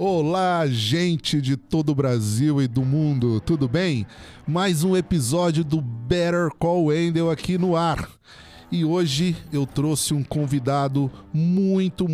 Olá, gente de todo o Brasil e do mundo, tudo bem? Mais um episódio do Better Call Wendell aqui no ar. E hoje eu trouxe um convidado muito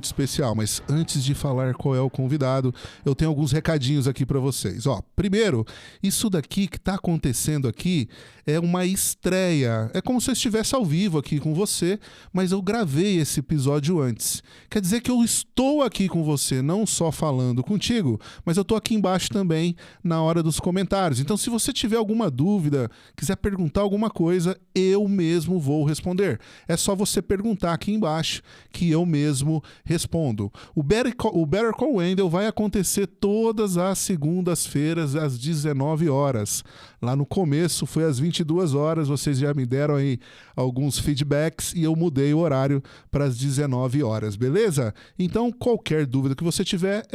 especial. Mas antes de falar qual é o convidado, eu tenho alguns recadinhos aqui para vocês. Ó, primeiro, isso daqui que tá acontecendo aqui é uma estreia. É como se eu estivesse ao vivo aqui com você, mas eu gravei esse episódio antes. Quer dizer que eu estou aqui com você, não só falando contigo, mas eu tô aqui embaixo também na hora dos comentários. Então, se você tiver alguma dúvida, quiser perguntar alguma coisa, eu mesmo vou responder. É só você perguntar aqui embaixo que eu mesmo respondo. O Better Call Wendell vai acontecer todas as segundas-feiras às 19 horas. Lá no começo foi às 22 horas, vocês já me deram aí alguns feedbacks e eu mudei o horário para as 19 horas, beleza? Então, qualquer dúvida que você tiver,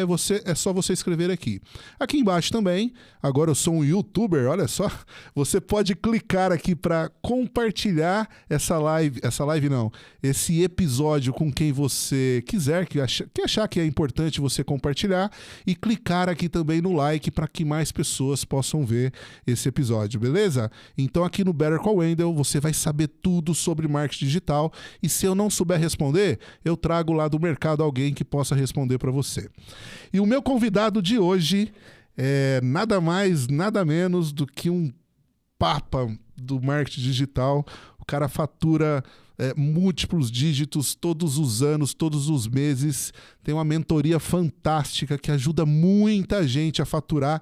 é só você escrever aqui. Aqui embaixo também, agora eu sou um youtuber, olha só, você pode clicar aqui para compartilhar esse episódio com quem você quiser, que achar que é importante você compartilhar, e clicar aqui também no like para que mais pessoas possam ver esse episódio, beleza? Então aqui no Better Call Wendell você vai saber tudo sobre marketing digital, e se eu não souber responder, eu trago lá do mercado alguém que possa responder para você. E o meu convidado de hoje é nada mais, nada menos do que um papa do marketing digital. O cara fatura múltiplos dígitos todos os anos, todos os meses. Tem uma mentoria fantástica que ajuda muita gente a faturar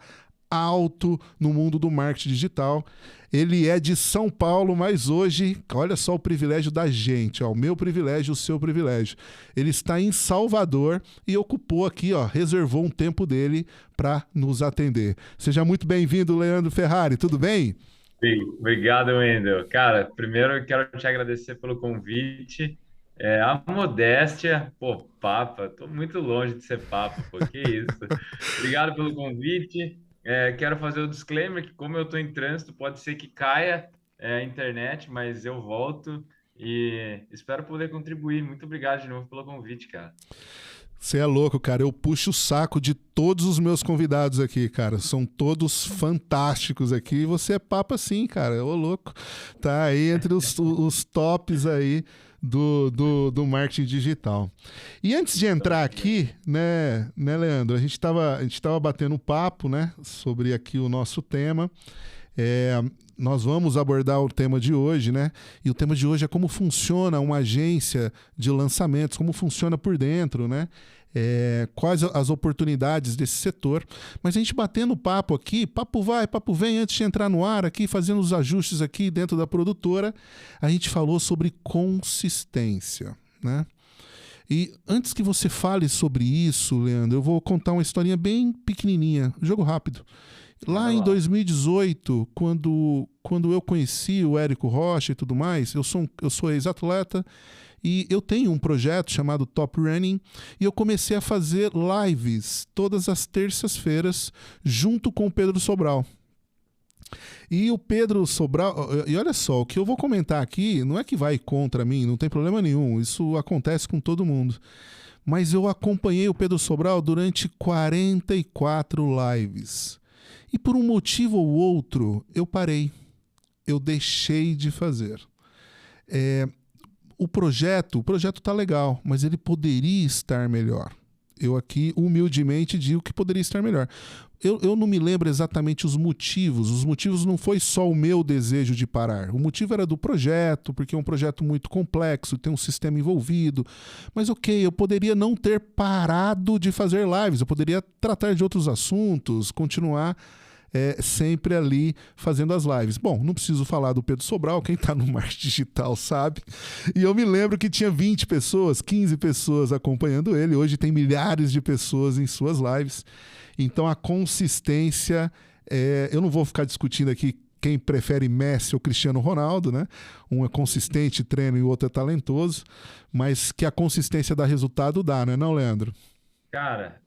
alto no mundo do marketing digital. Ele é de São Paulo, mas hoje, olha só o privilégio da gente, ó, o meu privilégio, o seu privilégio. Ele está em Salvador e ocupou aqui, ó, reservou um tempo dele para nos atender. Seja muito bem-vindo, Leandro Ferrari, tudo bem? Obrigado, Wendel. Cara, primeiro eu quero te agradecer pelo convite. A modéstia, pô, papa, tô muito longe de ser papa, pô, que isso. Obrigado pelo convite. Quero fazer o disclaimer que como eu tô em trânsito, pode ser que caia a internet, mas eu volto e espero poder contribuir. Muito obrigado de novo pelo convite, cara. Você é louco, cara. Eu puxo o saco de todos os meus convidados aqui, cara. São todos fantásticos aqui. E você é papa sim, cara. Ô, louco. Tá aí entre os tops aí do marketing digital. E antes de Tamo entrar junto. aqui, né, Leandro? A gente tava batendo papo, né, sobre aqui o nosso tema. É, nós vamos abordar o tema de hoje, né? E o tema de hoje é como funciona uma agência de lançamentos, como funciona por dentro, né? Quais as oportunidades desse setor. Mas a gente batendo papo aqui, papo vai, papo vem, antes de entrar no ar aqui, fazendo os ajustes aqui dentro da produtora, a gente falou sobre consistência, né? E antes que você fale sobre isso, Leandro, eu vou contar uma historinha bem pequenininha, jogo rápido. Lá Manda em lá. 2018, quando eu conheci o Érico Rocha e tudo mais, eu sou ex-atleta e eu tenho um projeto chamado Top Running e eu comecei a fazer lives todas as terças-feiras junto com o Pedro Sobral. E o Pedro Sobral, e olha só, o que eu vou comentar aqui não é que vai contra mim, não tem problema nenhum, isso acontece com todo mundo. Mas eu acompanhei o Pedro Sobral durante 44 lives. E por um motivo ou outro, eu parei. Eu deixei de fazer. É, o projeto tá legal, mas ele poderia estar melhor. Eu aqui humildemente digo que poderia estar melhor. Eu não me lembro exatamente os motivos. Os motivos não foi só o meu desejo de parar. O motivo era do projeto, porque é um projeto muito complexo, tem um sistema envolvido. Mas ok, eu poderia não ter parado de fazer lives. Eu poderia tratar de outros assuntos, continuar sempre ali fazendo as lives. Bom, não preciso falar do Pedro Sobral, quem está no marketing digital sabe. E eu me lembro que tinha 20 pessoas, 15 pessoas acompanhando ele. Hoje tem milhares de pessoas em suas lives. Então a consistência, eu não vou ficar discutindo aqui quem prefere Messi ou Cristiano Ronaldo, né? Um é consistente, treina, e o outro é talentoso, mas que a consistência dá resultado dá, não é não, Leandro? Cara,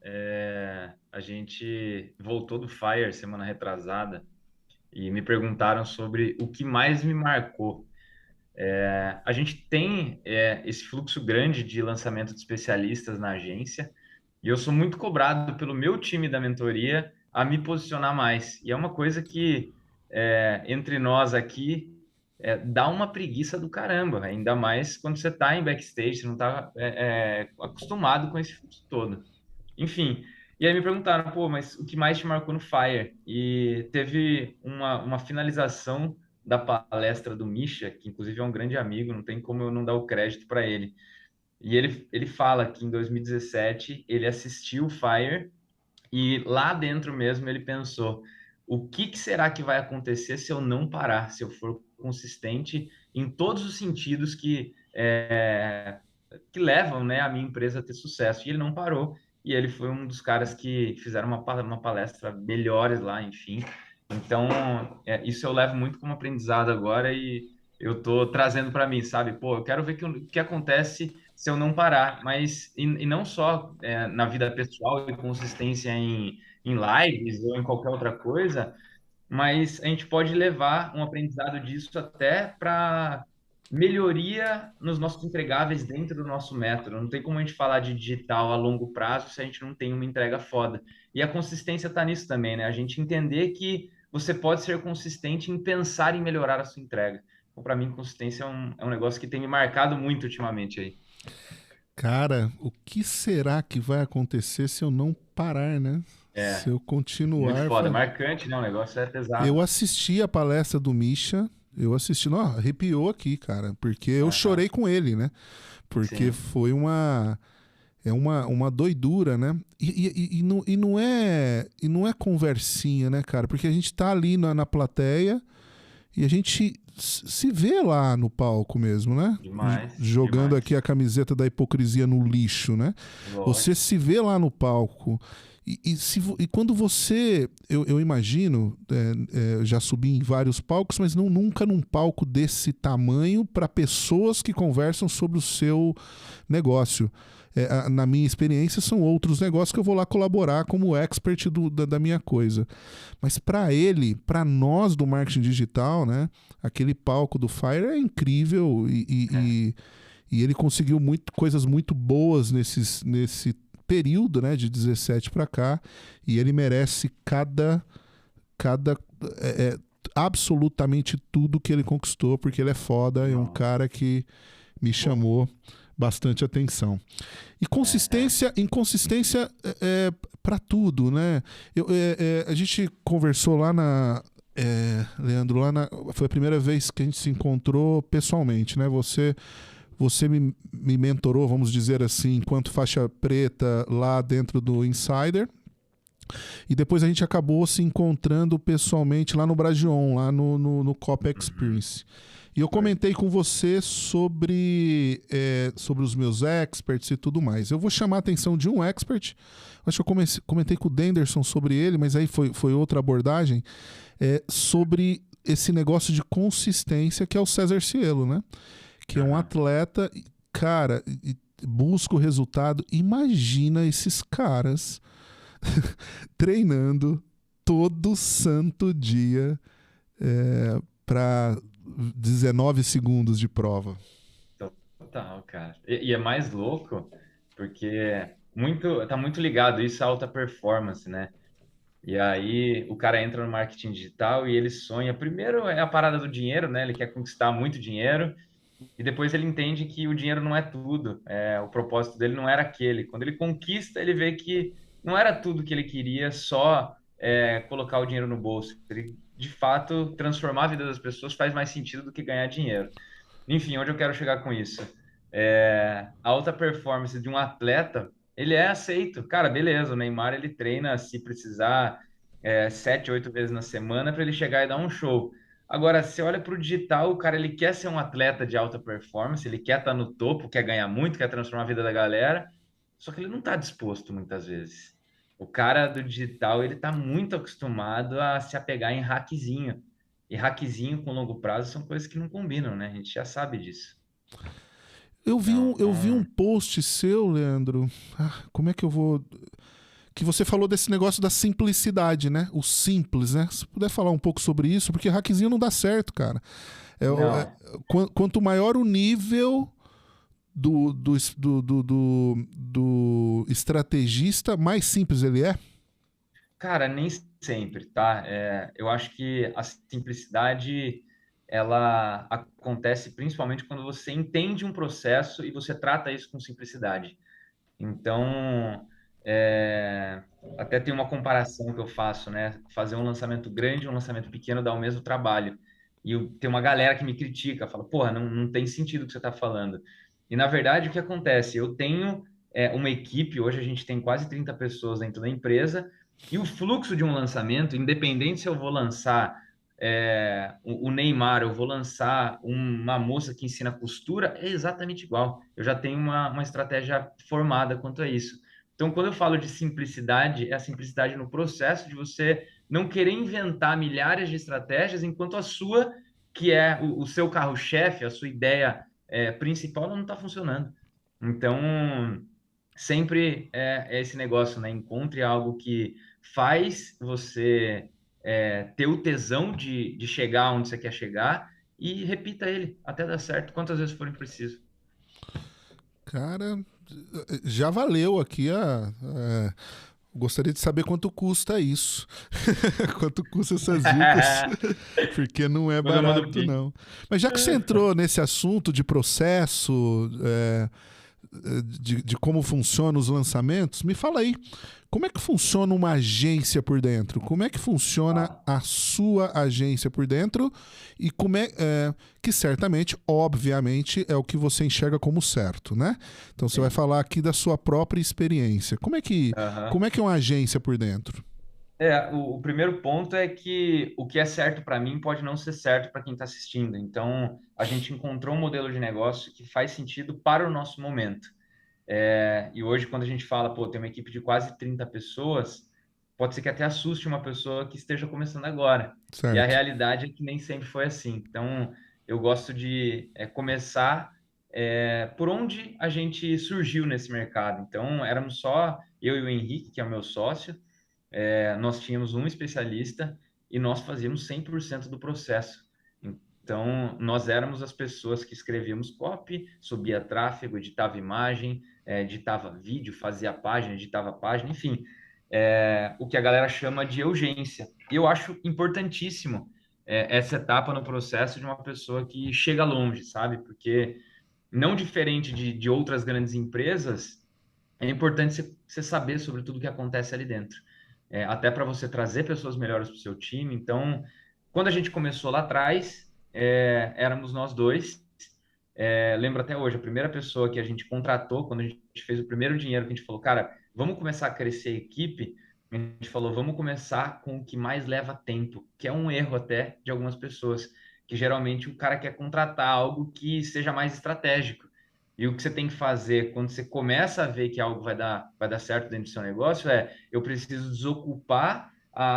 a gente voltou do Fire semana retrasada e me perguntaram sobre o que mais me marcou. A gente tem esse fluxo grande de lançamento de especialistas na agência E eu sou muito cobrado pelo meu time da mentoria a me posicionar mais. E é uma coisa que, entre nós aqui, dá uma preguiça do caramba, ainda mais quando você está em backstage, você não está acostumado com esse fluxo todo. Enfim, e aí me perguntaram, pô, mas o que mais te marcou no Fire? E teve uma finalização da palestra do Misha, que inclusive é um grande amigo, não tem como eu não dar o crédito para ele. E ele fala que em 2017 ele assistiu o Fire e lá dentro mesmo ele pensou: o que que será que vai acontecer se eu não parar, se eu for consistente em todos os sentidos que levam, né, a minha empresa a ter sucesso? E ele não parou. E ele foi um dos caras que fizeram uma palestra melhores lá, enfim. Então, isso eu levo muito como aprendizado agora e eu tô trazendo para mim, sabe? Pô, eu quero ver o que acontece se eu não parar, mas e não só na vida pessoal e consistência em lives ou em qualquer outra coisa, mas a gente pode levar um aprendizado disso até para melhoria nos nossos entregáveis dentro do nosso método. Não tem como a gente falar de digital a longo prazo se a gente não tem uma entrega foda. E a consistência está nisso também, né? A gente entender que você pode ser consistente em pensar em melhorar a sua entrega. Então, para mim, consistência é um negócio que tem me marcado muito ultimamente aí. Cara, o que será que vai acontecer se eu não parar, né? Se É, eu muito continuar. foda, marcante, né? O negócio é Eu pesado. assisti a palestra do Misha, eu assisti, não, arrepiou aqui, cara, porque eu Aham, chorei com ele, né? Porque sim, foi uma doidura, né? E não é conversinha, né, cara? Porque a gente tá ali na plateia e a gente se vê lá no palco mesmo, né? demais, Jogando aqui demais. a camiseta da hipocrisia no lixo, né? Você Lógico. se vê lá no palco. E quando você. Eu imagino, já subi em vários palcos, mas nunca num palco desse tamanho para pessoas que conversam sobre o seu negócio. Na minha experiência, são outros negócios que eu vou lá colaborar como expert da minha coisa. Mas para ele, para nós do marketing digital, né? Aquele palco do Fire é incrível e ele conseguiu coisas muito boas nesse período, né, de 17 para cá, e ele merece cada é, é, absolutamente tudo que ele conquistou, porque ele é foda, é um Não, cara que me pô, chamou bastante atenção. E é, inconsistência para tudo, né? A gente conversou lá Leandro, foi a primeira vez que a gente se encontrou pessoalmente, né? Você me mentorou, vamos dizer assim, enquanto faixa preta lá dentro do Insider. E depois a gente acabou se encontrando pessoalmente lá no Bragion, lá no Cop uhum, Experience. E eu foi. comentei com você sobre os meus experts e tudo mais. Eu vou chamar a atenção de um expert. Acho que eu comentei com o Denderson sobre ele, mas aí foi outra abordagem. Sobre esse negócio de consistência que é o César Cielo, né? Que é um Aham. atleta, cara, busca o resultado. Imagina esses caras treinando todo santo dia para 19 segundos de prova. Total, cara. E é mais louco porque tá muito ligado isso à alta performance, né? E aí o cara entra no marketing digital e ele sonha. Primeiro é a parada do dinheiro, né? Ele quer conquistar muito dinheiro e depois ele entende que o dinheiro não é tudo. O propósito dele não era aquele. Quando ele conquista, ele vê que não era tudo que ele queria, só colocar o dinheiro no bolso. Ele, de fato, transformar a vida das pessoas faz mais sentido do que ganhar dinheiro. Enfim, onde eu quero chegar com isso? A alta performance de um atleta, ele é aceito. Cara, beleza, o Neymar ele treina se precisar 7, 8 vezes na semana para ele chegar e dar um show. Agora, se olha para o digital, o cara ele quer ser um atleta de alta performance, ele quer estar no topo, quer ganhar muito, quer transformar a vida da galera, só que ele não está disposto muitas vezes. O cara do digital, ele está muito acostumado a se apegar em hackzinho. E hackzinho com longo prazo são coisas que não combinam, né? A gente já sabe disso. Eu vi um Então, post seu, Leandro. Como é que eu vou. Que você falou desse negócio da simplicidade, né? O simples, né? Se puder falar um pouco sobre isso, porque hackzinho não dá certo, cara. É, é, não, quanto maior o nível, do estrategista, mais simples ele é? Cara, nem sempre, tá? Eu acho que a simplicidade ela acontece principalmente quando você entende um processo e você trata isso com simplicidade. Então, é, até tem uma comparação que eu faço, né? Fazer um lançamento grande e um lançamento pequeno dá o mesmo trabalho. Tem uma galera que me critica, fala, porra, não tem sentido o que você está falando. E, na verdade, o que acontece? Eu tenho uma equipe, hoje a gente tem quase 30 pessoas dentro da empresa, e o fluxo de um lançamento, independente se eu vou lançar o Neymar, eu vou lançar uma moça que ensina costura, é exatamente igual. Eu já tenho uma estratégia formada quanto a isso. Então, quando eu falo de simplicidade, é a simplicidade no processo de você não querer inventar milhares de estratégias, enquanto a sua, que é o seu carro-chefe, a sua ideia principal, ela não está funcionando. Então, sempre é esse negócio, né? Encontre algo que faz você ter o tesão de chegar onde você quer chegar e repita ele até dar certo, quantas vezes forem preciso. Cara, já valeu aqui gostaria de saber quanto custa isso. Quanto custa essas dicas, porque não é Quando eu mando o barato, Pix. não. Mas já que você entrou nesse assunto de processo, de como funcionam os lançamentos, me fala aí, como é que funciona uma agência por dentro? Como é que funciona Ah, a sua agência por dentro? E como que certamente, obviamente, é o que você enxerga como certo, né? Então você vai sim. falar aqui da sua própria experiência. Aham. Como é que é uma agência por dentro? O primeiro ponto é que o que é certo para mim pode não ser certo para quem está assistindo. Então, a gente encontrou um modelo de negócio que faz sentido para o nosso momento. E hoje, quando a gente fala, pô, tem uma equipe de quase 30 pessoas, pode ser que até assuste uma pessoa que esteja começando agora. E a Certo. realidade é que nem sempre foi assim. Então, eu gosto de começar por onde a gente surgiu nesse mercado. Então, éramos só eu e o Henrique, que é o meu sócio, nós tínhamos um especialista e nós fazíamos 100% do processo. Então, nós éramos as pessoas que escrevíamos copy, subia tráfego, editava imagem, editava vídeo, fazia página, editava página, enfim, o que a galera chama de urgência. E eu acho importantíssimo essa etapa no processo de uma pessoa que chega longe, sabe? Porque, não diferente de outras grandes empresas, é importante você saber sobre tudo que acontece ali dentro. Até para você trazer pessoas melhores para o seu time. Então, quando a gente começou lá atrás, éramos nós dois. Lembro até hoje, a primeira pessoa que a gente contratou, quando a gente fez o primeiro dinheiro, que a gente falou, cara, vamos começar a crescer a equipe, a gente falou, vamos começar com o que mais leva tempo, que é um erro até de algumas pessoas, que geralmente o cara quer contratar algo que seja mais estratégico. E o que você tem que fazer quando você começa a ver que algo vai dar certo dentro do seu negócio eu preciso desocupar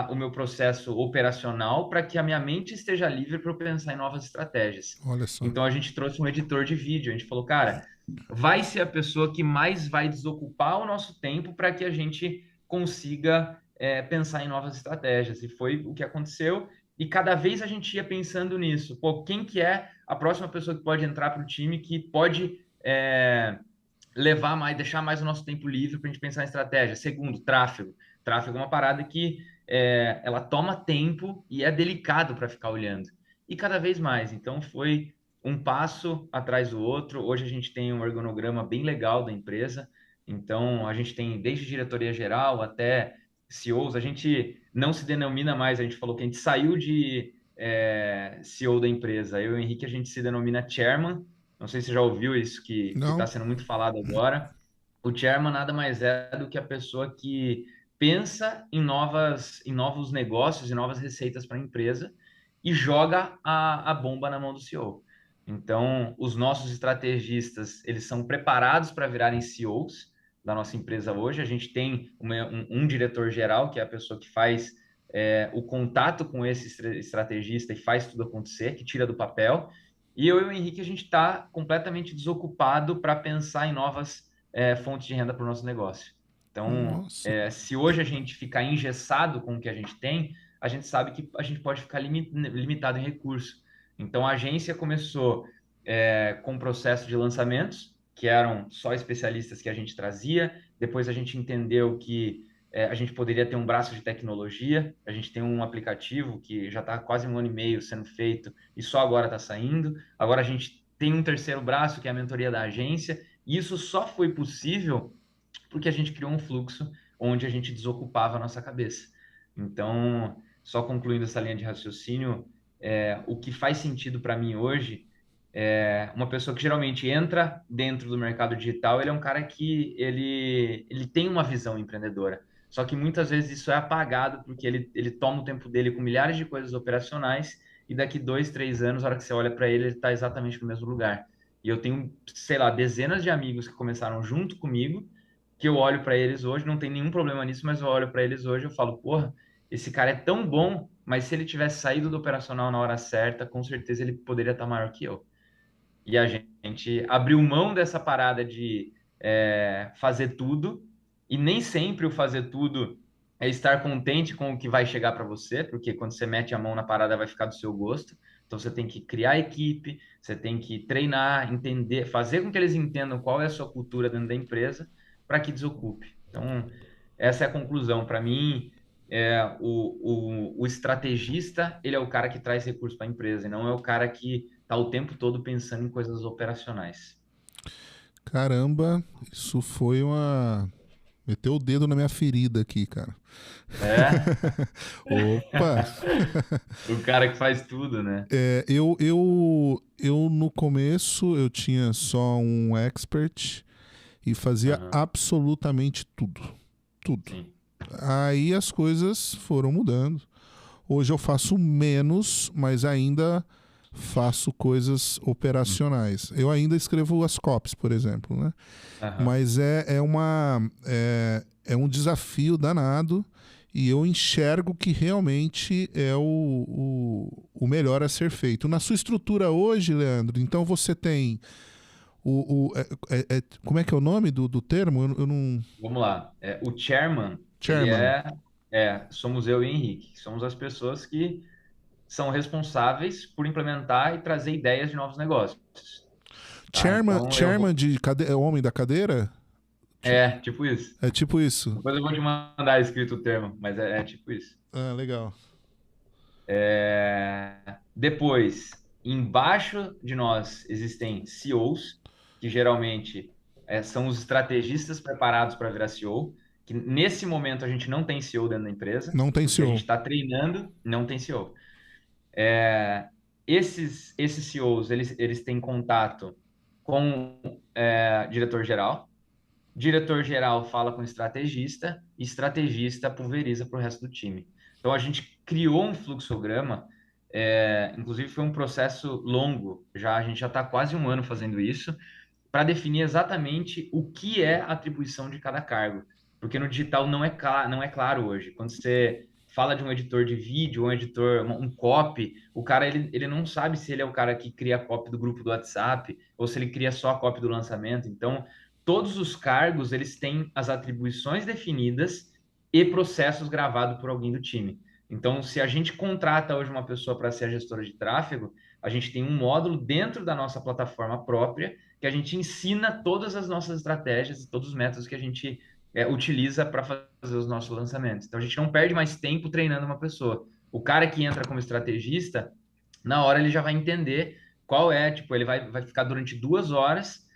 o meu processo operacional para que a minha mente esteja livre para eu pensar em novas estratégias. Olha só. Então a gente trouxe um editor de vídeo. A gente falou, cara, vai ser a pessoa que mais vai desocupar o nosso tempo para que a gente consiga pensar em novas estratégias. E foi o que aconteceu. E cada vez a gente ia pensando nisso. Pô, quem que é a próxima pessoa que pode entrar para o time que pode levar mais, deixar mais o nosso tempo livre para a gente pensar em estratégia? Segundo, tráfego. Tráfego é uma parada que ela toma tempo e é delicado para ficar olhando. E cada vez mais. Então foi um passo atrás do outro. Hoje a gente tem um organograma bem legal da empresa. Então a gente tem desde diretoria geral até CEOs. A gente não se denomina mais, a gente falou que a gente saiu de CEO da empresa. Eu e o Henrique, a gente se denomina chairman. Não sei se você já ouviu isso que está Não? sendo muito falado agora. O chairman nada mais é do que a pessoa que pensa em novos negócios e novas receitas para a empresa e joga a bomba na mão do CEO. Então, os nossos estrategistas, eles são preparados para virarem CEOs da nossa empresa hoje. A gente tem um diretor geral, que é a pessoa que faz o contato com esse estrategista e faz tudo acontecer, que tira do papel. E eu e o Henrique, a gente está completamente desocupado para pensar em novas fontes de renda para o nosso negócio. Então, Nossa. se hoje a gente ficar engessado com o que a gente tem, a gente sabe que a gente pode ficar limitado em recurso. Então, a agência começou com o processo de lançamentos. que eram só especialistas que a gente trazia. Depois a gente entendeu que a gente poderia ter um braço de tecnologia. A gente tem um aplicativo que já está quase 1 ano e meio sendo feito e só agora está saindo. Agora a gente tem um terceiro braço, que é a mentoria da agência. E isso só foi possível porque a gente criou um fluxo onde a gente desocupava a nossa cabeça. Então, só concluindo essa linha de raciocínio, o que faz sentido para mim hoje uma pessoa que geralmente entra dentro do mercado digital, ele é um cara que ele tem uma visão empreendedora. Só que muitas vezes isso é apagado porque ele toma o tempo dele com milhares de coisas operacionais e daqui 2, 3 anos, a hora que você olha para ele, ele está exatamente no mesmo lugar. E eu tenho, sei lá, dezenas de amigos que começaram junto comigo, que eu olho para eles hoje, não tem nenhum problema nisso, mas eu olho para eles hoje e eu falo, porra, esse cara é tão bom, mas se ele tivesse saído do operacional na hora certa, com certeza ele poderia estar maior que eu. E a gente abriu mão dessa parada de fazer tudo, e nem sempre o fazer tudo é estar contente com o que vai chegar para você, porque quando você mete a mão na parada vai ficar do seu gosto. Então você tem que criar a equipe, você tem que treinar, entender, fazer com que eles entendam qual é a sua cultura dentro da empresa para que desocupe. Então, essa é a conclusão. Para mim, o estrategista, ele é o cara que traz recursos para a empresa, e não é o cara que está o tempo todo pensando em coisas operacionais. Caramba, isso foi uma. Meteu o dedo na minha ferida aqui, cara. É, Opa! o cara que faz tudo, né? Eu no começo eu tinha só um expert e fazia Aham, absolutamente tudo. Tudo. sim. Aí as coisas foram mudando. Hoje eu faço menos, mas ainda faço coisas operacionais. Eu ainda escrevo as copies, por exemplo, né? Aham. Mas é um desafio danado e eu enxergo que realmente é o melhor a ser feito. Na sua estrutura hoje, Leandro, então você tem como é que é o nome do termo? Eu não. Vamos lá. O chairman, ele Chairman. somos eu e Henrique, que somos as pessoas que são responsáveis por implementar e trazer ideias de novos negócios, tá? Então, Chairman de é o homem da cadeira? tipo isso. É tipo isso. Depois eu vou te mandar escrito o termo, mas é tipo isso. Ah, legal. Depois, embaixo de nós existem CEOs, que geralmente são os estrategistas preparados para virar CEO, que nesse momento a gente não tem CEO dentro da empresa, Não tem porque a gente CEO. está treinando, não tem CEO. Esses CEOs, eles têm contato com diretor-geral fala com estrategista, e estrategista pulveriza para o resto do time. Então a gente criou um fluxograma, inclusive foi um processo longo, a gente já está quase 1 ano fazendo isso, para definir exatamente o que é a atribuição de cada cargo. Porque no digital não é claro hoje. Quando você fala de um editor de vídeo, um editor, um copy, o cara ele não sabe se ele é o cara que cria a copy do grupo do WhatsApp ou se ele cria só a copy do lançamento. Então, todos os cargos eles têm as atribuições definidas e processos gravados por alguém do time. Então, se a gente contrata hoje uma pessoa para ser a gestora de tráfego, a gente tem um módulo dentro da nossa plataforma própria que a gente ensina todas as nossas estratégias e todos os métodos que a gente utiliza para fazer os nossos lançamentos. Então, a gente não perde mais tempo treinando uma pessoa. O cara que entra como estrategista, na hora ele já vai entender qual tipo, ele vai ficar durante 2 horas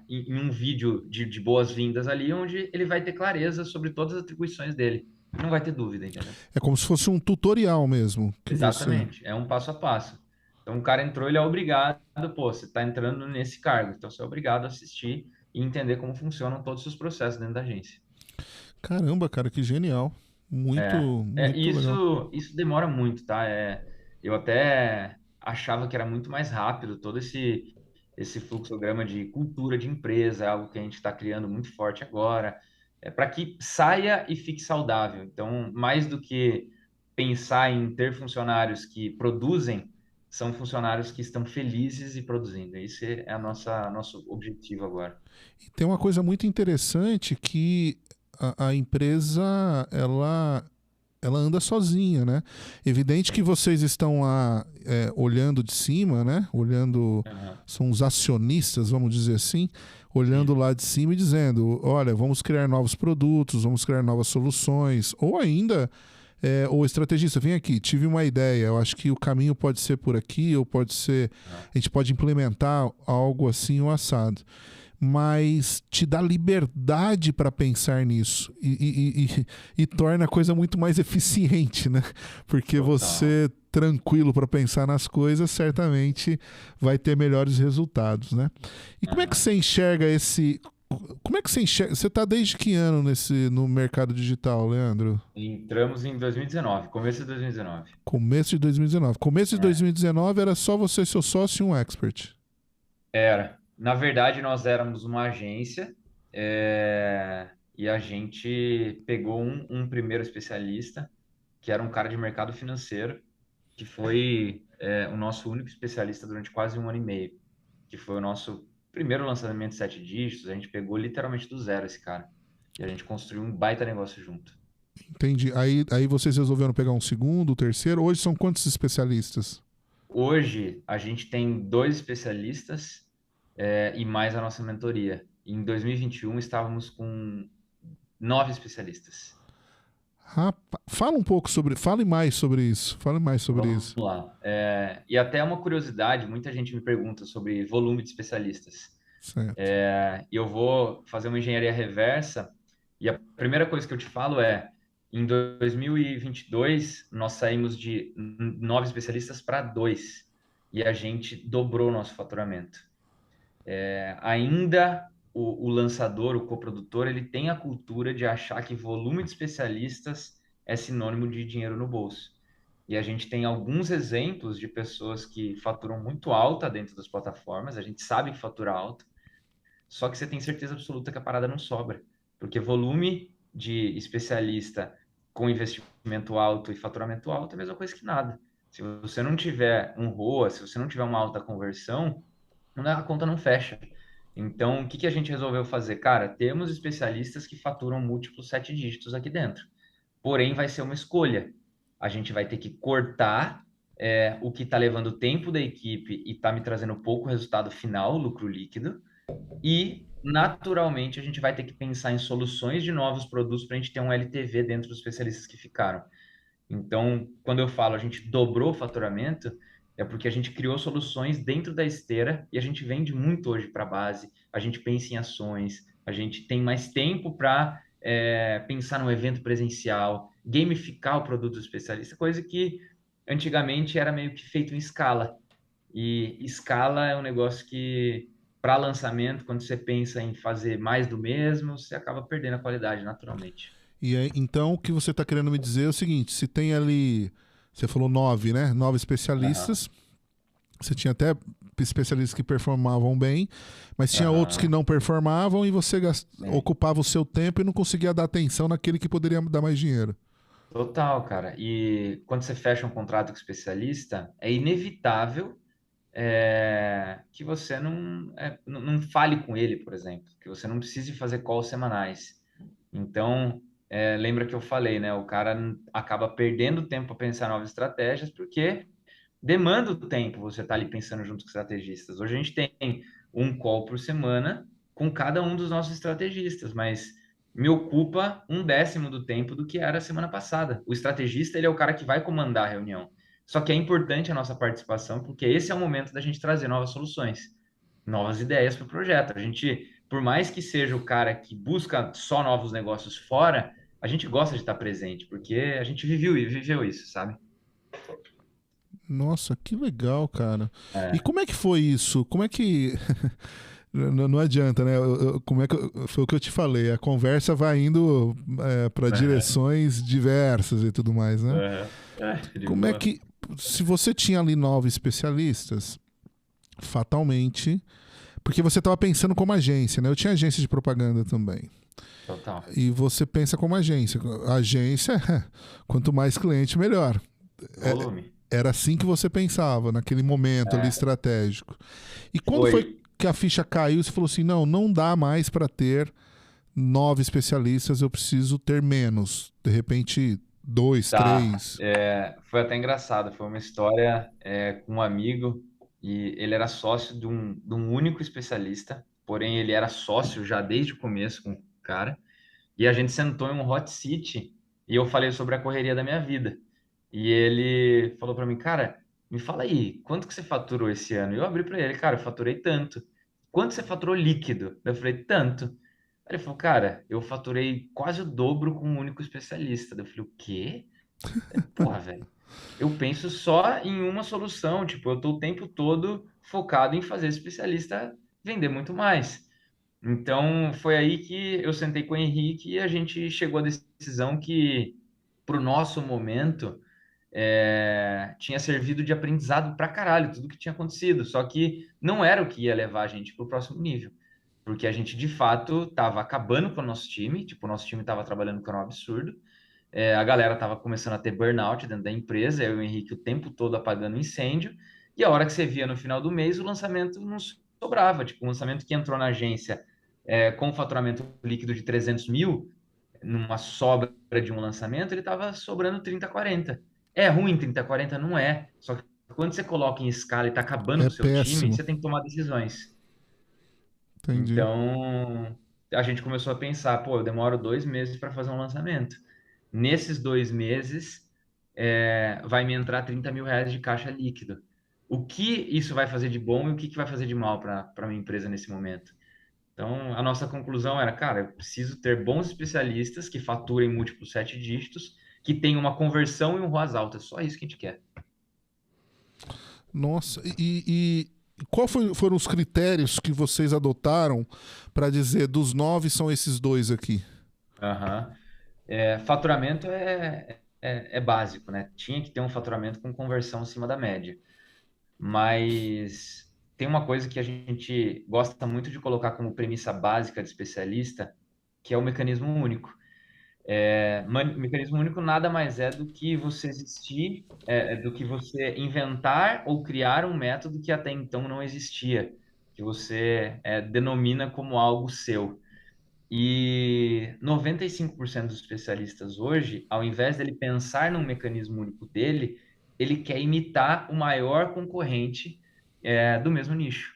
em um vídeo de boas-vindas ali, onde ele vai ter clareza sobre todas as atribuições dele. Não vai ter dúvida, entendeu? É como se fosse um tutorial mesmo que você. Exatamente, é um passo a passo. Então, o cara entrou, ele é obrigado, pô, você está entrando nesse cargo, então você é obrigado a assistir e entender como funcionam todos os processos dentro da agência. Caramba, cara, que genial. Muito, E muito legal. isso demora muito, tá? Eu até achava que era muito mais rápido todo esse fluxograma de cultura de empresa, é algo que a gente está criando muito forte agora, para que saia e fique saudável. Então, mais do que pensar em ter funcionários que produzem, são funcionários que estão felizes e produzindo. Esse é nosso objetivo agora. E tem uma coisa muito interessante que a empresa, ela ela anda sozinha, né? Evidente que vocês estão lá olhando de cima, né? Olhando, Aham. são os acionistas, vamos dizer assim, olhando lá de cima e dizendo, olha, vamos criar novos produtos, vamos criar novas soluções, ou ainda, o estrategista, vem aqui, tive uma ideia, eu acho que o caminho pode ser por aqui, ou pode ser, Aham. a gente pode implementar algo assim ou assado, mas te dá liberdade para pensar nisso e torna a coisa muito mais eficiente, né? Porque Total. você, tranquilo para pensar nas coisas, certamente vai ter melhores resultados, né? E como é que Aham. você enxerga esse... Como é que você enxerga... Você está desde que ano no mercado digital, Leandro? Entramos em 2019, começo de 2019. Começo de 2019. Começo de É, 2019 era só você, seu sócio e um expert. era. Na verdade, nós éramos uma agência, e a gente pegou um primeiro especialista, que era um cara de mercado financeiro, que foi o nosso único especialista durante quase um ano e meio, que foi o nosso primeiro lançamento de 7 dígitos. A gente pegou literalmente do zero esse cara. E a gente construiu um baita negócio junto. Entendi. Aí vocês resolveram pegar um segundo, terceiro. Hoje são quantos especialistas? Hoje, a gente tem 2 especialistas, e mais a nossa mentoria. Em 2021, estávamos com 9 especialistas. Fala um pouco sobre. Fale mais sobre isso. Fale mais sobre Vamos isso. lá. E até uma curiosidade, muita gente me pergunta sobre volume de especialistas. Certo. E eu vou fazer uma engenharia reversa, e a primeira coisa que eu te falo em 2022, nós saímos de 9 especialistas para 2, e a gente dobrou o nosso faturamento. Ainda o lançador, o coprodutor, ele tem a cultura de achar que volume de especialistas é sinônimo de dinheiro no bolso. E a gente tem alguns exemplos de pessoas que faturam muito alta dentro das plataformas, a gente sabe que fatura alto, só que você tem certeza absoluta que a parada não sobra, porque volume de especialista com investimento alto e faturamento alto é a mesma coisa que nada. Se você não tiver um ROA, se você não tiver uma alta conversão, a conta não fecha. Então, o que que a gente resolveu fazer? Cara, temos especialistas que faturam múltiplos 7 dígitos aqui dentro. Porém, vai ser uma escolha. A gente vai ter que cortar o que está levando o tempo da equipe e está me trazendo pouco resultado final, lucro líquido, e, naturalmente, a gente vai ter que pensar em soluções de novos produtos para a gente ter um LTV dentro dos especialistas que ficaram. Então, quando eu falo a gente dobrou o faturamento, é porque a gente criou soluções dentro da esteira e a gente vende muito hoje para a base, a gente pensa em ações, a gente tem mais tempo para pensar no evento presencial, gamificar o produto do especialista, coisa que antigamente era meio que feito em escala. E escala é um negócio que, para lançamento, quando você pensa em fazer mais do mesmo, você acaba perdendo a qualidade naturalmente. E aí, então, o que você está querendo me dizer é o seguinte: se tem ali. Você falou nove, né? Nove Aham, especialistas. Você tinha até especialistas que performavam bem, mas tinha outros que aham, não performavam e você sim. ocupava o seu tempo e não conseguia dar atenção naquele que poderia dar mais dinheiro. Total, cara. E quando você fecha um contrato com o especialista, é inevitável que você não fale com ele, por exemplo, que você não precise fazer calls semanais. Então, lembra que eu falei, né? O cara acaba perdendo tempo para pensar novas estratégias, porque demanda o tempo você estar ali pensando junto com estrategistas. Hoje a gente tem um call por semana com cada um dos nossos estrategistas, mas me ocupa 1/10 do tempo do que era a semana passada. O estrategista, ele é o cara que vai comandar a reunião. Só que é importante a nossa participação, porque esse é o momento da gente trazer novas soluções, novas ideias para o projeto. A gente, por mais que seja o cara que busca só novos negócios fora, a gente gosta de estar presente, porque a gente viveu isso, sabe? Nossa, que legal, cara. E É, como é que foi isso? Como é que. Não adianta, né? Como é que foi o que eu te falei? A conversa vai indo para direções diversas e tudo mais, né? de Como é boa. que, se você tinha ali nove especialistas, fatalmente, porque você estava pensando como agência, né? Eu tinha agência de propaganda também. Total. E você pensa como agência. Agência, quanto mais cliente, melhor. Volume. Era assim que você pensava, naquele momento ali É, estratégico. E quando foi. foi que a ficha caiu, você falou assim: não, não dá mais para ter nove especialistas, eu preciso ter menos. De repente, Dois, Tá, três. foi até engraçado. Foi uma história com um amigo e ele era sócio de um único especialista, porém ele era sócio já desde o começo com o cara. E a gente sentou em um hot seat e eu falei sobre a correria da minha vida. E ele falou para mim, cara, me fala aí, quanto que você faturou esse ano? E eu abri para ele, cara, eu faturei tanto. Quanto você faturou líquido? Eu falei, tanto. Aí ele falou, cara, eu faturei quase o dobro com um único especialista. Eu falei, o quê? Porra, velho. Eu penso só em uma solução, tipo, eu tô o tempo todo focado em fazer esse especialista vender muito mais. Então, foi aí que eu sentei com o Henrique e a gente chegou à decisão que, para o nosso momento, tinha servido de aprendizado pra caralho tudo que tinha acontecido. Só que não era o que ia levar a gente para o próximo nível. Porque a gente, de fato, estava acabando com o nosso time. Tipo, o nosso time estava trabalhando que era um absurdo. A galera estava começando a ter burnout dentro da empresa. Eu e o Henrique o tempo todo apagando incêndio. E a hora que você via no final do mês, o lançamento não sobrava. Tipo, o lançamento que entrou na agência com um faturamento líquido de 300 mil, numa sobra de um lançamento, ele estava sobrando 30, 40. É ruim 30, 40? Não é. Só que quando você coloca em escala e está acabando É com o seu time, péssimo. você tem que tomar decisões. Entendi. Então, a gente começou a pensar, pô, eu demoro 2 meses para fazer um lançamento. Nesses 2 meses, vai me entrar 30 mil reais de caixa líquido. O que isso vai fazer de bom e o que vai fazer de mal para minha empresa nesse momento? Então, a nossa conclusão era, cara, eu preciso ter bons especialistas que faturem múltiplos 7 dígitos, que tenham uma conversão e um ROAS alto. É só isso que a gente quer. Nossa, qual foram os critérios que vocês adotaram para dizer dos 9 são esses dois aqui? Aham. Faturamento é básico, né? Tinha que ter um faturamento com conversão acima da média. Mas tem uma coisa que a gente gosta muito de colocar como premissa básica de especialista, que é o mecanismo único. Mecanismo único nada mais é do que você existir, do que você inventar ou criar um método que até então não existia, que você denomina como algo seu. E 95% dos especialistas hoje, ao invés dele pensar num mecanismo único dele, ele quer imitar o maior concorrente do mesmo nicho.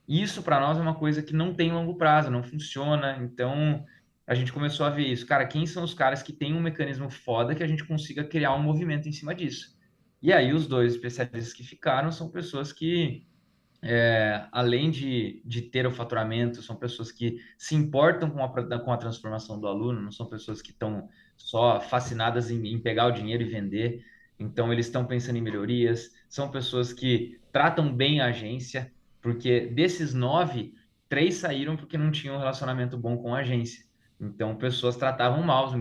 Isso para nós é uma coisa que não tem longo prazo, não funciona. Então a gente começou a ver isso. Cara, quem são os caras que têm um mecanismo foda que a gente consiga criar um movimento em cima disso? E aí os dois especialistas que ficaram são pessoas que além de ter o faturamento, são pessoas que se importam com a transformação do aluno, não são pessoas que estão só fascinadas em pegar o dinheiro e vender. Então, eles estão pensando em melhorias, são pessoas que tratam bem a agência, porque desses 9, 3 saíram porque não tinham um relacionamento bom com a agência. Então, pessoas tratavam mal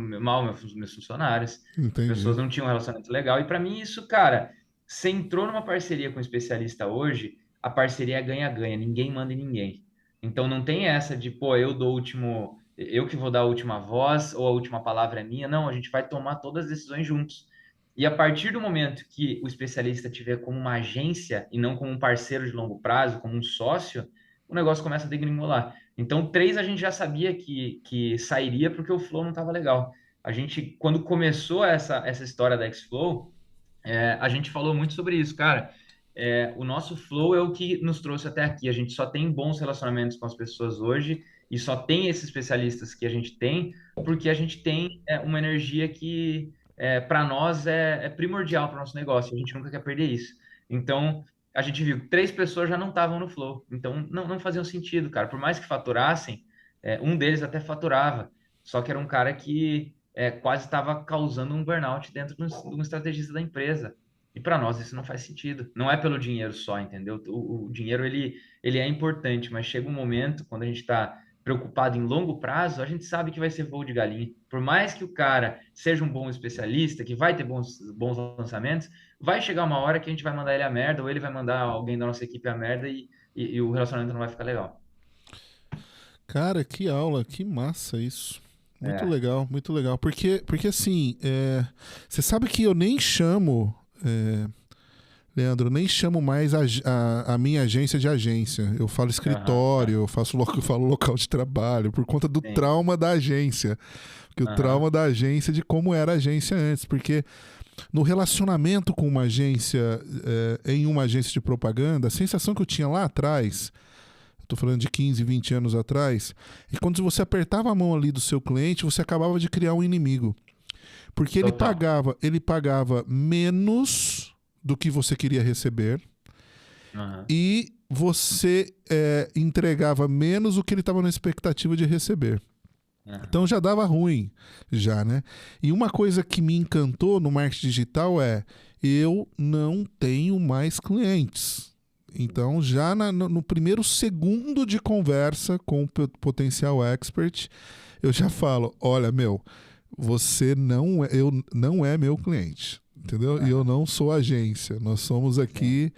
meus funcionários, pessoas Entendi. não tinham um relacionamento legal. E para mim, isso, cara, você entrou numa parceria com um especialista hoje, a parceria é ganha-ganha, ninguém manda em ninguém. Então não tem essa de, pô, eu que vou dar a última voz ou a última palavra é minha. Não, a gente vai tomar todas as decisões juntos. E a partir do momento que o especialista tiver como uma agência e não como um parceiro de longo prazo, como um sócio, o negócio começa a degringolar. Então, 3 a gente já sabia que sairia porque o flow não estava legal. A gente, quando começou essa história da Xflow, a gente falou muito sobre isso, cara. O nosso flow é o que nos trouxe até aqui. A gente só tem bons relacionamentos com as pessoas hoje e só tem esses especialistas que a gente tem porque a gente tem uma energia que, para nós, é primordial para o nosso negócio. A gente nunca quer perder isso. Então, a gente viu que 3 pessoas já não estavam no flow. Então, não faziam sentido, cara. Por mais que faturassem, um deles até faturava. Só que era um cara que quase estava causando um burnout dentro de um estrategista da empresa. E para nós isso não faz sentido. Não é pelo dinheiro só, entendeu? O dinheiro ele é importante, mas chega um momento quando a gente está preocupado em longo prazo, a gente sabe que vai ser voo de galinha. Por mais que o cara seja um bom especialista, que vai ter bons lançamentos, vai chegar uma hora que a gente vai mandar ele a merda ou ele vai mandar alguém da nossa equipe a merda e o relacionamento não vai ficar legal. Cara, que aula, que massa isso. Muito É. legal, muito legal. Porque assim, você sabe que eu nem chamo Leandro, nem chamo mais a minha agência de agência. Eu falo Aham, escritório, aham. eu falo local de trabalho, por conta do Sim. trauma da agência. Porque o Aham. trauma da agência de como era a agência antes. Porque no relacionamento com uma agência, em uma agência de propaganda, a sensação que eu tinha lá atrás, estou falando de 15, 20 anos atrás, é que quando você apertava a mão ali do seu cliente, você acabava de criar um inimigo. Porque Total. ele pagava menos do que você queria receber Aham. e você entregava menos do que ele estava na expectativa de receber. Então Aham. já dava ruim, já, né? E uma coisa que me encantou no marketing digital é eu não tenho mais clientes. Então, já no primeiro segundo de conversa com o potencial expert, eu já falo: olha, meu, você não é meu cliente, entendeu? E eu Aham. não sou agência. Nós somos Sim. aqui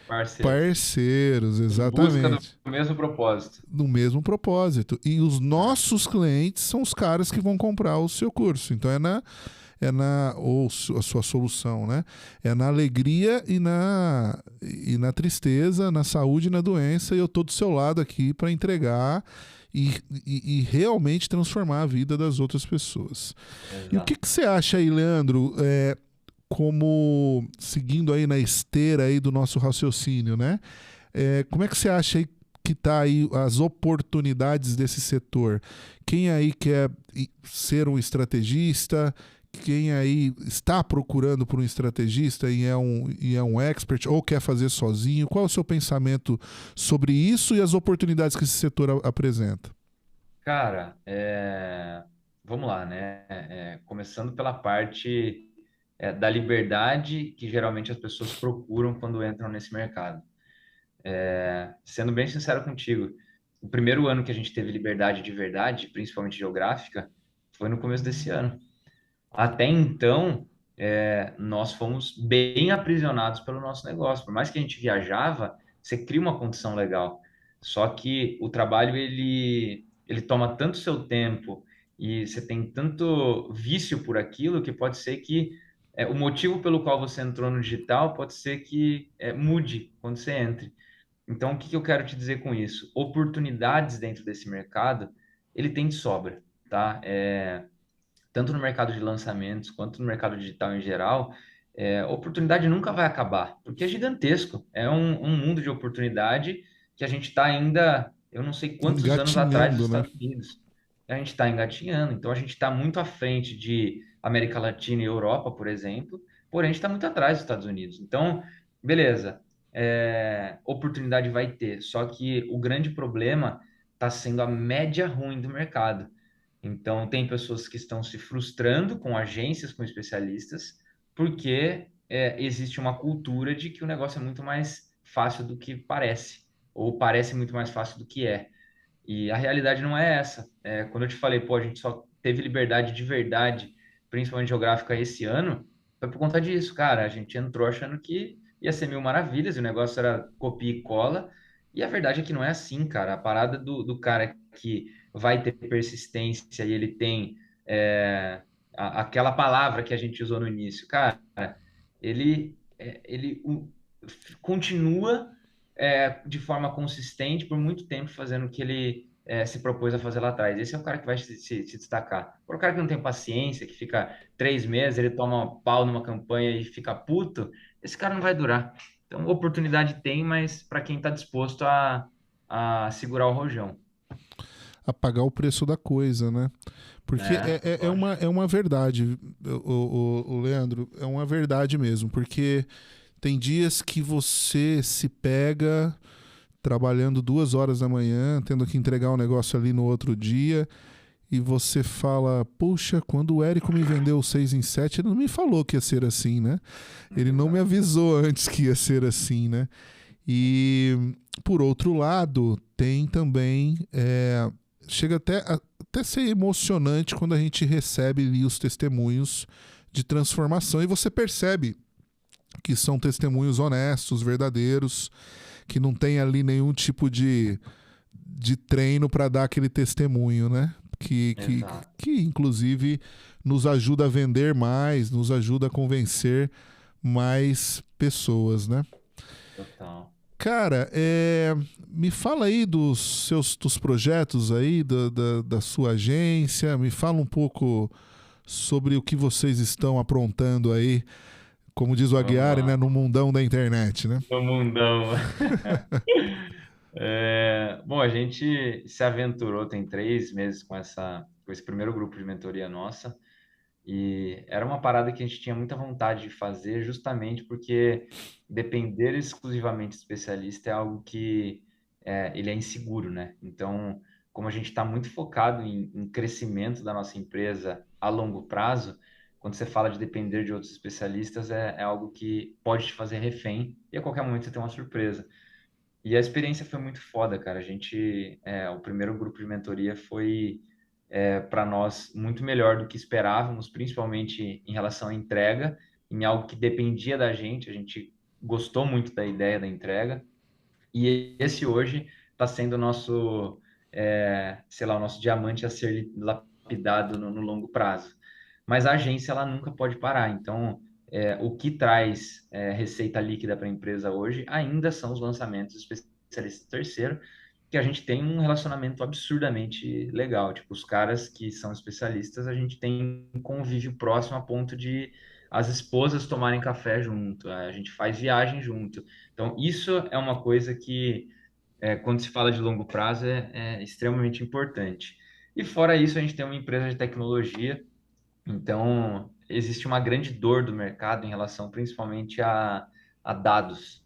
Parceiros. parceiros, Em busca do exatamente, mesmo propósito. no mesmo propósito. E os Aham. nossos clientes são os caras que vão comprar o seu curso. Então ou a sua solução, né? É na alegria e na tristeza, na saúde e na doença, e eu tô do seu lado aqui para entregar e realmente transformar a vida das outras pessoas. E o que, Exato. que você acha aí, Leandro, como seguindo aí na esteira aí do nosso raciocínio, né? Como é que você acha aí que tá aí as oportunidades desse setor? Quem aí quer ser um estrategista? Quem aí está procurando por um estrategista e é um expert ou quer fazer sozinho? Qual é o seu pensamento sobre isso e as oportunidades que esse setor apresenta? Cara, vamos lá, né? Começando pela parte da liberdade que geralmente as pessoas procuram quando entram nesse mercado. Sendo bem sincero contigo, o primeiro ano que a gente teve liberdade de verdade, principalmente geográfica, foi no começo desse ano. Até então, nós fomos bem aprisionados pelo nosso negócio. Por mais que a gente viajava, você cria uma condição legal. Só que o trabalho ele toma tanto seu tempo e você tem tanto vício por aquilo que pode ser que o motivo pelo qual você entrou no digital pode ser que mude quando você entre. Então, o que que eu quero te dizer com isso? Oportunidades dentro desse mercado, ele tem de sobra, tá? Tanto no mercado de lançamentos quanto no mercado digital em geral, a oportunidade nunca vai acabar, porque é gigantesco. É um mundo de oportunidade que a gente está ainda, eu não sei quantos anos atrás dos Engatinhando, né? Estados Unidos. A gente está engatinhando, então a gente está muito à frente de América Latina e Europa, por exemplo, porém a gente está muito atrás dos Estados Unidos. Então, beleza, oportunidade vai ter, só que o grande problema está sendo a média ruim do mercado. Então, tem pessoas que estão se frustrando com agências, com especialistas, porque existe uma cultura de que o negócio é muito mais fácil do que parece, ou parece muito mais fácil do que é. E a realidade não é essa. Quando eu te falei, pô, a gente só teve liberdade de verdade, principalmente geográfica, esse ano, foi por conta disso, cara. A gente entrou achando que ia ser mil maravilhas, e o negócio era copia e cola, e a verdade é que não é assim, cara. A parada do cara que vai ter persistência e ele tem aquela palavra que a gente usou no início, cara, ele continua de forma consistente por muito tempo fazendo o que ele se propôs a fazer lá atrás. Esse é o cara que vai se destacar. Por o cara que não tem paciência, que fica 3 meses, ele toma um pau numa campanha e fica puto, esse cara não vai durar. Então, oportunidade tem, mas para quem está disposto a segurar o rojão. A pagar o preço da coisa, né? Porque Lógico. é uma verdade, o Leandro, é uma verdade mesmo. Porque tem dias que você se pega trabalhando 2 horas da manhã, tendo que entregar um negócio ali no outro dia, e você fala: puxa, quando o Érico me vendeu o 6 em 7, ele não me falou que ia ser assim, né? Ele não me Exato. avisou antes que ia ser assim, né? E, por outro lado, tem também. Chega até ser emocionante quando a gente recebe ali os testemunhos de transformação e você percebe que são testemunhos honestos, verdadeiros, que não tem ali nenhum tipo de treino para dar aquele testemunho, né? Que, que, Exato. que inclusive nos ajuda a vender mais, nos ajuda a convencer mais pessoas, né? Total. Cara, me fala aí dos projetos aí, da sua agência, me fala um pouco sobre o que vocês estão aprontando aí, como diz o Vamos Aguiar, né, lá. no mundão da internet, né? No mundão. Bom, a gente se aventurou tem 3 meses com esse primeiro grupo de mentoria nossa. E era uma parada que a gente tinha muita vontade de fazer, justamente porque depender exclusivamente de especialista é algo que ele é inseguro, né? Então, como a gente está muito focado em crescimento da nossa empresa a longo prazo, quando você fala de depender de outros especialistas, é algo que pode te fazer refém e a qualquer momento você tem uma surpresa. E a experiência foi muito foda, cara. O primeiro grupo de mentoria foi para nós muito melhor do que esperávamos, principalmente em relação à entrega, em algo que dependia da gente. A gente gostou muito da ideia da entrega. E esse hoje está sendo o nosso, sei lá, o nosso diamante a ser lapidado no longo prazo. Mas a agência, ela nunca pode parar. Então, o que traz receita líquida para a empresa hoje ainda são os lançamentos especialistas terceiro, que a gente tem um relacionamento absurdamente legal. Tipo, os caras que são especialistas, a gente tem um convívio próximo a ponto de as esposas tomarem café junto, a gente faz viagem junto. Então, isso é uma coisa que, quando se fala de longo prazo, é extremamente importante. E fora isso, a gente tem uma empresa de tecnologia, então existe uma grande dor do mercado em relação principalmente a dados.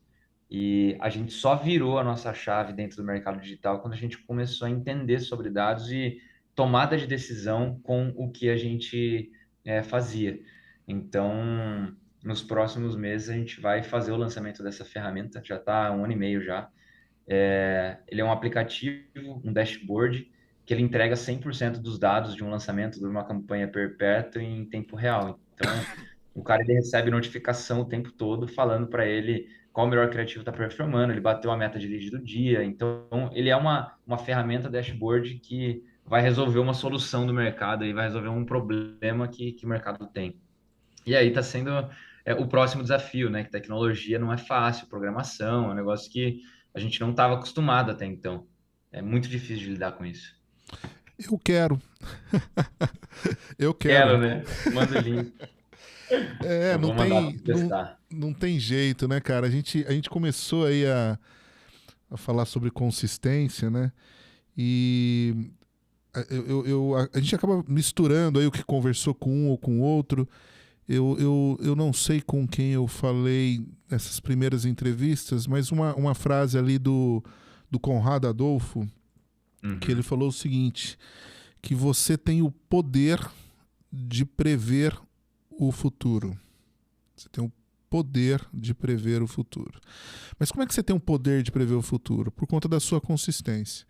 E a gente só virou a nossa chave dentro do mercado digital quando a gente começou a entender sobre dados e tomada de decisão com o que a gente fazia. Então, nos próximos meses, a gente vai fazer o lançamento dessa ferramenta, já está há 1 ano e meio já. Ele é um aplicativo, um dashboard, que ele entrega 100% dos dados de um lançamento de uma campanha perpétua em tempo real. Então, o cara ele recebe notificação o tempo todo falando para ele qual o melhor criativo está performando, ele bateu a meta de lead do dia. Então, ele é uma ferramenta dashboard que vai resolver uma solução do mercado e vai resolver um problema que o mercado tem. E aí está sendo o próximo desafio, né? Que tecnologia não é fácil, programação, é um negócio que a gente não estava acostumado até então. É muito difícil de lidar com isso. Eu quero. Eu quero. Quero, né? Manda o link. É, Eu não vou mandar para tem, não, testar. não tem jeito, né, cara? A gente começou aí a falar sobre consistência, né? E a gente acaba misturando aí o que conversou com um ou com o outro. Eu não sei com quem eu falei nessas primeiras entrevistas, mas uma frase ali do Conrado Adolfo, que ele Uhum. falou o seguinte, que você tem o poder de prever o futuro. Você tem o poder de prever o futuro. Mas como é que você tem o poder de prever o futuro? Por conta da sua consistência.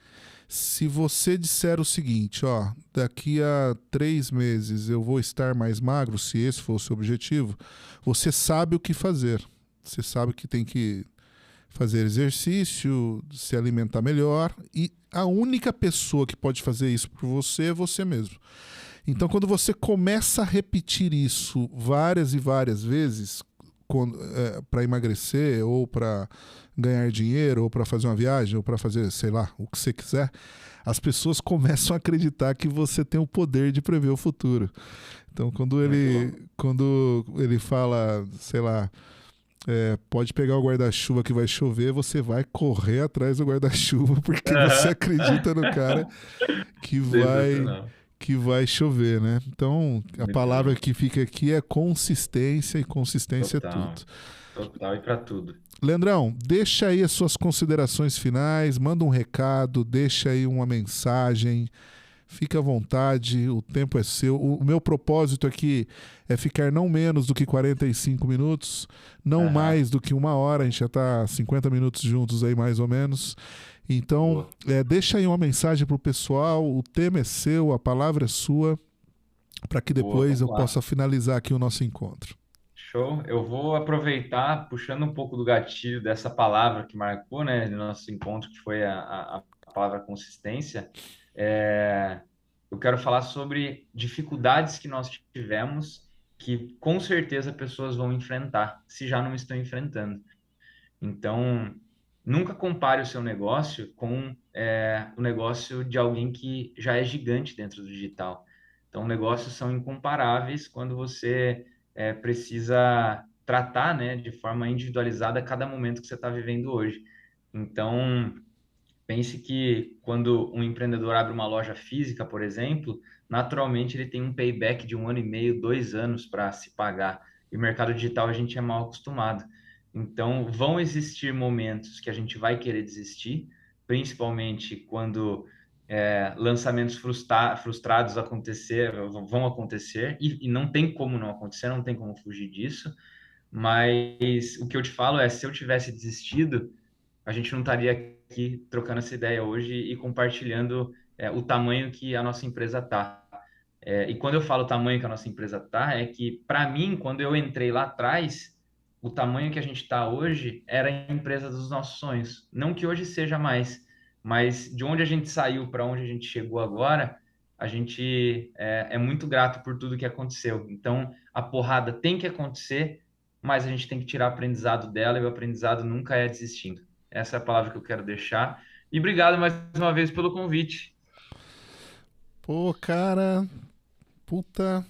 Se você disser o seguinte, ó, daqui a 3 meses eu vou estar mais magro, se esse for o seu objetivo, você sabe o que fazer. Você sabe que tem que fazer exercício, se alimentar melhor, e a única pessoa que pode fazer isso por você é você mesmo. Então, quando você começa a repetir isso várias e várias vezes, para emagrecer, ou para ganhar dinheiro, ou para fazer uma viagem, ou para fazer, sei lá, o que você quiser, as pessoas começam a acreditar que você tem o poder de prever o futuro. Então, quando Muito louco. ele fala, sei lá, pode pegar o guarda-chuva que vai chover, você vai correr atrás do guarda-chuva porque você Aham. acredita no cara que vai Sensacional. que vai chover, né? Então, a Muito palavra bom. que fica aqui é consistência, e consistência é tudo. Total. Total e para tudo. Leandrão, deixa aí as suas considerações finais, manda um recado, deixa aí uma mensagem, fica à vontade, o tempo é seu. O meu propósito aqui é ficar não menos do que 45 minutos, não Aham. mais do que 1 hora, a gente já está 50 minutos juntos aí mais ou menos. Então, Boa. deixa aí uma mensagem pro pessoal, o tema é seu, a palavra é sua, para que Boa, depois vamos eu lá. possa finalizar aqui o nosso encontro. Show. Eu vou aproveitar, puxando um pouco do gatilho dessa palavra que marcou, né, no nosso encontro, que foi a palavra consistência. É, eu quero falar sobre dificuldades que nós tivemos que com certeza pessoas vão enfrentar, se já não estão enfrentando. Então, nunca compare o seu negócio com o negócio de alguém que já é gigante dentro do digital. Então, negócios são incomparáveis quando você precisa tratar, né, de forma individualizada cada momento que você está vivendo hoje. Então, pense que quando um empreendedor abre uma loja física, por exemplo, naturalmente ele tem um payback de 1 ano e meio, 2 anos para se pagar. E o mercado digital a gente é mal acostumado. Então, vão existir momentos que a gente vai querer desistir, principalmente quando lançamentos frustrados vão acontecer, e não tem como não acontecer, não tem como fugir disso. Mas o que eu te falo é, se eu tivesse desistido, a gente não estaria aqui trocando essa ideia hoje e compartilhando o tamanho que a nossa empresa está. E quando eu falo o tamanho que a nossa empresa está, é que, para mim, quando eu entrei lá atrás, o tamanho que a gente está hoje era a empresa dos nossos sonhos. Não que hoje seja mais, mas de onde a gente saiu para onde a gente chegou agora, a gente é muito grato por tudo que aconteceu. Então, a porrada tem que acontecer, mas a gente tem que tirar aprendizado dela, e o aprendizado nunca é desistindo. Essa é a palavra que eu quero deixar. E obrigado mais uma vez pelo convite. Pô, cara, puta,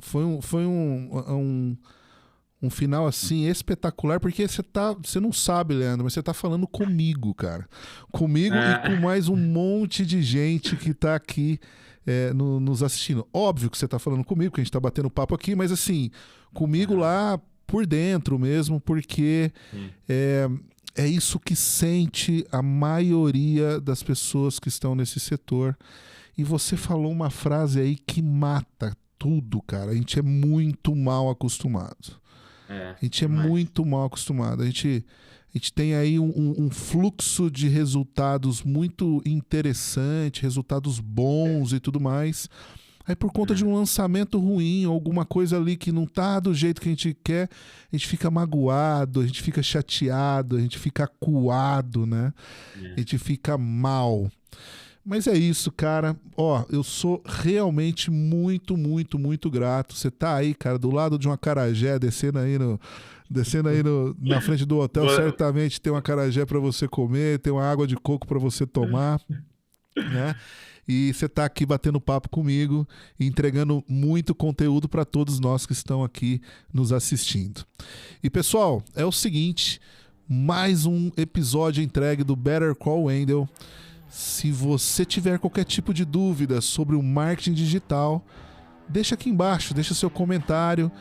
foi um final assim espetacular, porque você não sabe, Leandro, mas você tá falando comigo, cara. Comigo e com mais um monte de gente que tá aqui nos assistindo. Óbvio que você tá falando comigo, que a gente tá batendo papo aqui, mas assim, comigo lá por dentro mesmo, porque é isso que sente a maioria das pessoas que estão nesse setor. E você falou uma frase aí que mata tudo, cara. A gente é muito mal acostumado. A gente é muito mal acostumado. A gente tem aí um fluxo de resultados muito interessante, resultados bons e tudo mais. Aí por conta de um lançamento ruim, alguma coisa ali que não tá do jeito que a gente quer, a gente fica magoado, a gente fica chateado, a gente fica acuado, né? A gente fica mal. Mas é isso, cara. Ó, eu sou realmente muito, muito, muito grato. Você tá aí, cara, do lado de um acarajé, descendo aí na frente do hotel, certamente tem um acarajé para você comer, tem uma água de coco para você tomar, né? E você tá aqui batendo papo comigo e entregando muito conteúdo para todos nós que estão aqui nos assistindo. E pessoal, é o seguinte, mais um episódio entregue do Better Call Wendell. Se você tiver qualquer tipo de dúvida sobre o marketing digital, deixa aqui embaixo, deixa seu comentário,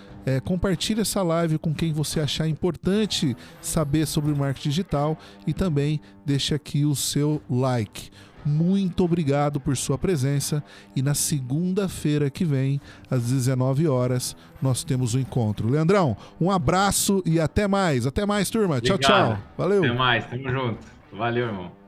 compartilha essa live com quem você achar importante saber sobre o marketing digital e também deixa aqui o seu like. Muito obrigado por sua presença e na segunda-feira que vem, às 19 horas, nós temos o encontro. Leandrão, um abraço e até mais. Até mais, turma. Obrigado. Tchau, tchau. Valeu. Até mais. Tamo junto. Valeu, irmão.